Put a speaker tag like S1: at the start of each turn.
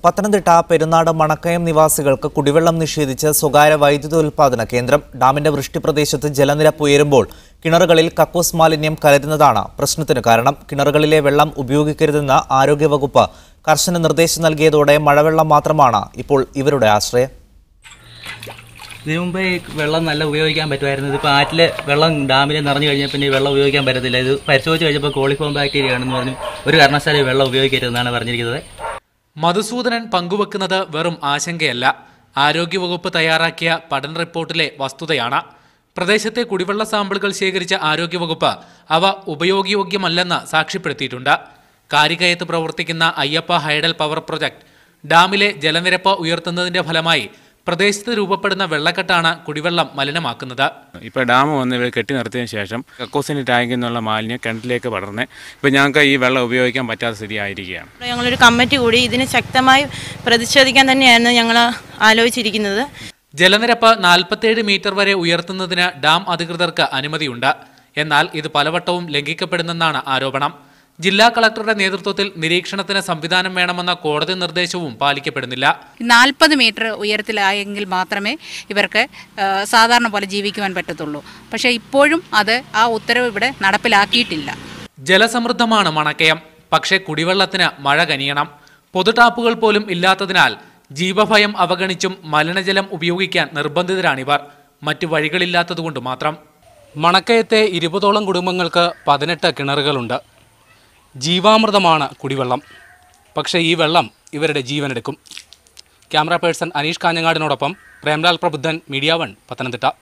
S1: പത്തനംതിട്ട പെരുന്നാട് മണക്കയം നിവാസികൾക്ക് കുടിവെള്ളം നിഷേധിച്ച് സ്വകാര്യ വൈദ്യുതോൽപാദന കേന്ദ്രം. ഡാമിന്റെ വൃഷ്ടിപ്രദേശത്ത് ജലനിരപ്പ് ഉയരുമ്പോൾ കിണറുകളിൽ കക്കൂസ് മാലിന്യം കലരുന്നതാണ് പ്രശ്നത്തിന് കാരണം. കിണറുകളിലെ വെള്ളം ഉപയോഗിക്കരുതെന്ന് ആരോഗ്യവകുപ്പ് കർശന നിർദ്ദേശം നൽകിയതോടെ മഴവെള്ളം മാത്രമാണ് ഇപ്പോൾ ഇവരുടെ ആശ്രയം.
S2: ഇതിനു മുമ്പേ വെള്ളം നല്ല ഉപയോഗിക്കാൻ പറ്റുമായിരുന്നു. ഇതിപ്പോൾ ആറ്റിലെ വെള്ളം ഡാമിൽ നിറഞ്ഞു കഴിഞ്ഞാൽ പിന്നെ ഈ വെള്ളം ഉപയോഗിക്കാൻ പറ്റത്തില്ല. ഇത് പരിശോധിച്ച് കഴിഞ്ഞപ്പോൾ കോളിഫോം ബാക്ടീരിയ ആണെന്ന് പറഞ്ഞു ഒരു കാരണവശാലും വെള്ളം ഉപയോഗിക്കരുതെന്നാണ് പറഞ്ഞിരിക്കുന്നത്.
S3: മധുസൂദനൻ പങ്കുവെക്കുന്നത് വെറും ആശങ്കയല്ല, ആരോഗ്യവകുപ്പ് തയ്യാറാക്കിയ പഠന റിപ്പോർട്ടിലെ വസ്തുതയാണ്. പ്രദേശത്തെ കുടിവെള്ള സാമ്പിളുകൾ ശേഖരിച്ച ആരോഗ്യവകുപ്പ് അവ ഉപയോഗയോഗ്യമല്ലെന്ന് സാക്ഷ്യപ്പെടുത്തിയിട്ടുണ്ട്. കാരികയത്ത് പ്രവർത്തിക്കുന്ന അയ്യപ്പ ഹൈഡൽ പവർ പ്രൊജക്ട് ഡാമിലെ ജലനിരപ്പ് ഉയർത്തുന്നതിന്റെ ഫലമായി പ്രദേശത്ത് രൂപപ്പെടുന്ന വെള്ളക്കെട്ടാണ് കുടിവെള്ളം മലിനമാക്കുന്നത്.
S4: ഇപ്പോൾ ഡാം വന്ന് ഇവർ കെട്ടി നിർത്തിയതിനു ശേഷം കക്കൂസിൻ്റെ ടാങ്കിൽ നിന്നുള്ള മാലിന്യം കിണറ്റിലേക്ക് പടർന്ന് ഇപ്പോൾ ഞങ്ങൾക്ക് ഈ വെള്ളം ഉപയോഗിക്കാൻ പറ്റാത്ത സ്ഥിതി ആയിരിക്കുകയാണ്.
S5: ഞങ്ങളൊരു കമ്മിറ്റി കൂടി ഇതിന് ശക്തമായി പ്രതിഷേധിക്കാൻ തന്നെയാണ് ഞങ്ങൾ ആലോചിച്ചിരിക്കുന്നത്.
S3: ജലനിരപ്പ് 47 മീറ്റർ വരെ ഉയർത്തുന്നതിന് ഡാം അധികൃതർക്ക് അനുമതിയുണ്ട്. എന്നാൽ ഇത് പലവട്ടവും ലംഘിക്കപ്പെടുന്നെന്നാണ് ആരോപണം. ജില്ലാ കളക്ടറുടെ നേതൃത്വത്തിൽ നിരീക്ഷണത്തിന് സംവിധാനം വേണമെന്ന കോടതി നിർദ്ദേശവും പാലിക്കപ്പെടുന്നില്ല.
S6: 40 മീറ്റർ ഉയരത്തിലായെങ്കിൽ മാത്രമേ ഇവർക്ക് സാധാരണ പോലെ ജീവിക്കുവാൻ പറ്റത്തുള്ളൂ. പക്ഷേ ഇപ്പോഴും ആ ഉത്തരവ് ഇവിടെ നടപ്പിലാക്കിയിട്ടില്ല.
S3: ജലസമൃദ്ധമാണ് മണക്കയം, പക്ഷേ കുടിവെള്ളത്തിന് മഴ കനിയണം. പൊതുടാപ്പുകൾ പോലും ഇല്ലാത്തതിനാൽ ജീവഭയം അവഗണിച്ചും മലിനജലം ഉപയോഗിക്കാൻ നിർബന്ധിതരാണിവർ. മറ്റു വഴികളില്ലാത്തതുകൊണ്ട് മാത്രം. മണക്കയത്തെ 20ഓളം കുടുംബങ്ങൾക്ക് 18 കിണറുകളുണ്ട്. ജീവാമൃതമാണ് കുടിവെള്ളം. പക്ഷേ ഈ വെള്ളം ഇവരുടെ ജീവനെടുക്കും. ക്യാമറ പേഴ്സൺ അനീഷ് കാഞ്ഞങ്ങാടിനോടൊപ്പം പ്രേംലാൽ പ്രബുദ്ധൻ, മീഡിയ 1, പത്തനംതിട്ട.